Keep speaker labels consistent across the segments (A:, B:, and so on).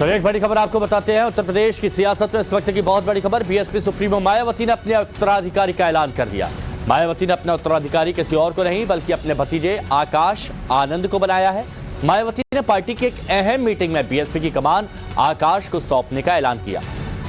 A: तो एक बड़ी खबर आपको बताते हैं। उत्तर प्रदेश की सियासत में इस वक्त की बहुत बड़ी खबर। बीएसपी सुप्रीमो मायावती ने अपने उत्तराधिकारी का ऐलान कर दिया। मायावती ने अपना उत्तराधिकारी किसी और को नहीं बल्कि अपने भतीजे आकाश आनंद को बनाया है। मायावती ने पार्टी की एक अहम मीटिंग में बीएसपी की कमान आकाश को सौंपने का ऐलान किया।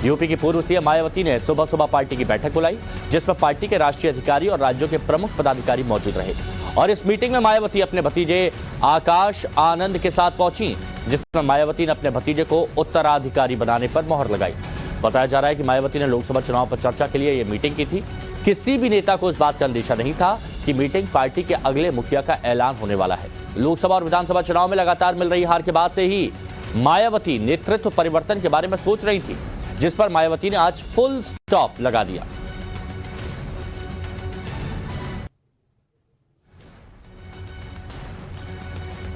A: यूपी की पूर्व सीएम मायावती ने सुबह सुबह पार्टी की बैठक बुलाई, जिसमें पार्टी के राष्ट्रीय अधिकारी और राज्यों के प्रमुख पदाधिकारी मौजूद रहे। और इस मीटिंग में मायावती अपने भतीजे आकाश आनंद के साथ पहुंची, जिसमें मायावती ने अपने भतीजे को उत्तराधिकारी बनाने पर मोहर लगाई। बताया जा रहा है कि मायावती ने लोकसभा चुनाव पर चर्चा के लिए यह मीटिंग की थी। किसी भी नेता को इस बात का अंदेशा नहीं था कि मीटिंग पार्टी के अगले मुखिया का ऐलान होने वाला है। लोकसभा और विधानसभा चुनाव में लगातार मिल रही हार के बाद से ही मायावती नेतृत्व परिवर्तन के बारे में सोच रही थी, जिस पर मायावती ने आज फुल स्टॉप लगा दिया।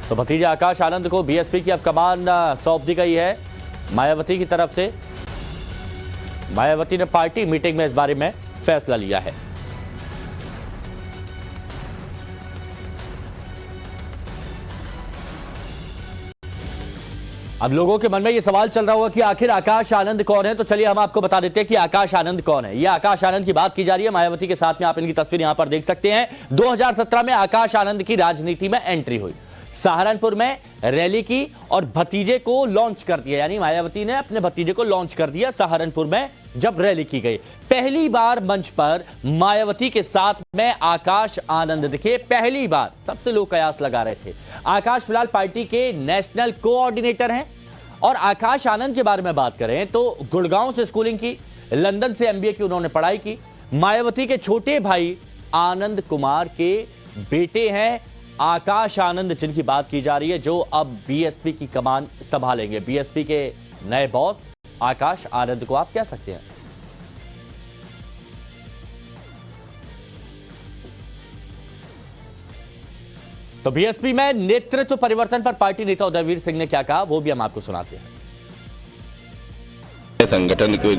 A: तो भतीजे आकाश आनंद को बीएसपी की अब कमान सौंप दी गई है मायावती की तरफ से। मायावती ने पार्टी मीटिंग में इस बारे में फैसला लिया है। अब लोगों के मन में यह सवाल चल रहा होगा कि आखिर आकाश आनंद कौन है। तो चलिए हम आपको बता देते हैं कि आकाश आनंद कौन है। यह आकाश आनंद की बात की जा रही है मायावती के साथ में। आप इनकी तस्वीर यहां पर देख सकते हैं। 2017 में आकाश आनंद की राजनीति में एंट्री हुई, सहारनपुर में रैली की और भतीजे को लॉन्च कर दिया। यानी मायावती ने अपने भतीजे को लॉन्च कर दिया सहारनपुर में जब रैली की गई। पहली बार मंच पर मायावती के साथ में आकाश आनंद दिखे, पहली बार। तब से लोग कयास लगा रहे थे। आकाश फिलहाल पार्टी के नेशनल कोऑर्डिनेटर हैं। और आकाश आनंद के बारे में बात करें तो गुड़गांव से स्कूलिंग की, लंदन से एमबीए की उन्होंने पढ़ाई की। मायावती के छोटे भाई आनंद कुमार के बेटे हैं आकाश आनंद, जिनकी बात की जा रही है, जो अब बीएसपी की कमान संभालेंगे। बीएसपी के नए बॉस आकाश आनंद को आप कह सकते हैं। तो बीएसपी में नेतृत्व परिवर्तन पर पार्टी नेता उदयवीर सिंह ने क्या कहा, वो भी हम आपको सुनाते हैं।
B: संगठन को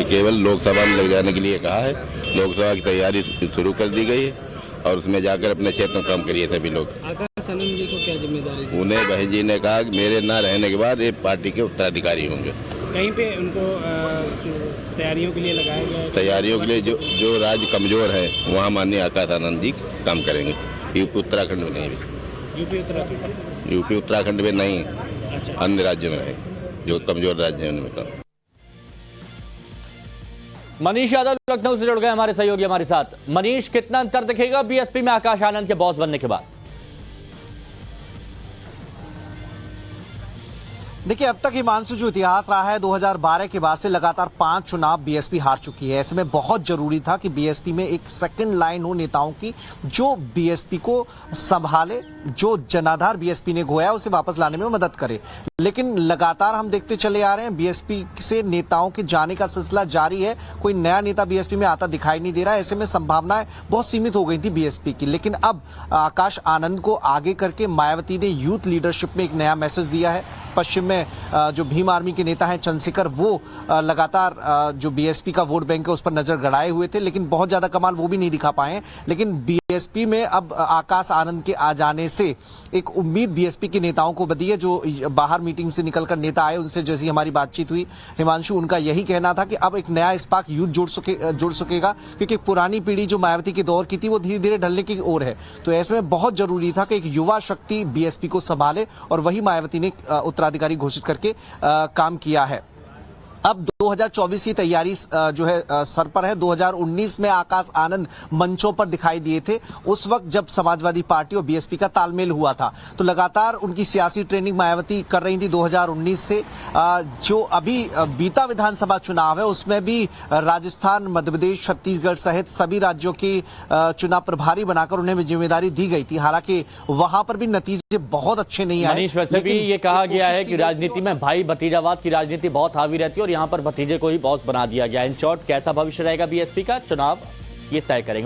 B: केवल लोकसभा में लग जाने के लिए कहा है। लोकसभा की तैयारी शुरू कर दी गई है और उसमें जाकर अपने क्षेत्र में काम करिए सभी लोग।
C: आकाश आनंद जी को क्या जिम्मेदारी?
B: उन्हें बहन जी ने कहा कि मेरे न रहने के बाद ये पार्टी के उत्तराधिकारी होंगे।
C: कहीं पे उनको तैयारियों के लिए लगाया गया है?
B: तैयारियों के लिए जो राज्य कमजोर है वहाँ माननीय आकाश आनंद जी काम करेंगे। यूपी उत्तराखंड में नहीं, यूपी उत्तराखंड में नहीं, अन्य राज्यों में है जो कमजोर राज्य है उनमें काम।
A: मनीष यादव लखनऊ से जुड़ गए हमारे सहयोगी हमारे साथ। मनीष, कितना अंतर दिखेगा बीएसपी में आकाश आनंद के बॉस बनने के बाद?
D: देखिए, अब तक हिमांशु जो इतिहास रहा है 2012 के बाद से लगातार 5 चुनाव बीएसपी हार चुकी है। ऐसे में बहुत जरूरी था कि बीएसपी में एक सेकंड लाइन हो नेताओं की, जो बीएसपी को संभाले, जो जनाधार बीएसपी ने खोया उसे वापस लाने में मदद करे। लेकिन लगातार हम देखते चले आ रहे हैं बीएसपी से नेताओं के जाने का सिलसिला जारी है। कोई नया नेता बीएसपी में आता दिखाई नहीं दे रहा है। ऐसे में संभावनाएं बहुत सीमित हो गई थी बीएसपी की। लेकिन अब आकाश आनंद को आगे करके मायावती ने यूथ लीडरशिप में एक नया मैसेज दिया है। पश्चिम में जो भीम आर्मी के नेता हैं चंद्रशेखर, वो लगातार जो बीएसपी का वोट बैंक है उस पर नजर गड़ाए हुए थे, लेकिन बहुत ज्यादा कमाल वो भी नहीं दिखा पाए। लेकिन बीएसपी में अब आकाश आनंद के आ जाने से एक उम्मीद बीएसपी के नेताओं को बनी है। जो बाहर मीटिंग से निकलकर नेता आए, उनसे जैसी हमारी बातचीत हुई हिमांशु, उनका यही कहना था कि अब एक नया स्पार्क यूथ जुड़ सकेगा, क्योंकि पुरानी पीढ़ी जो मायावती के दौर की थी वो धीरे धीरे ढलने की ओर है। तो ऐसे में बहुत जरूरी था कि एक युवा शक्ति बीएसपी को संभाले, और वही मायावती ने उत्तराधिकारी घोषित करके काम किया है। अब 2024 की तैयारी जो है सर पर है। 2019 में आकाश आनंद मंचों पर दिखाई दिए थे, उस वक्त जब समाजवादी पार्टी और बीएसपी का तालमेल हुआ था। तो लगातार उनकी सियासी ट्रेनिंग मायावती कर रही थी 2019 से। जो अभी बीता विधानसभा चुनाव है उसमें भी राजस्थान, मध्य प्रदेश, छत्तीसगढ़ सहित सभी राज्यों की चुनाव प्रभारी बनाकर उन्हें जिम्मेदारी दी गई थी। हालांकि वहां पर भी नतीजे बहुत अच्छे नहीं आए।
A: मनीष, वैसे भी ये कहा गया है कि राजनीति में भाई भतीजावाद की राजनीति बहुत हावी रहती है और यहाँ पर भतीजे को ही बॉस बना दिया गया। इन शॉर्ट, कैसा भविष्य रहेगा बीएसपी का, चुनाव ये तय करेंगे।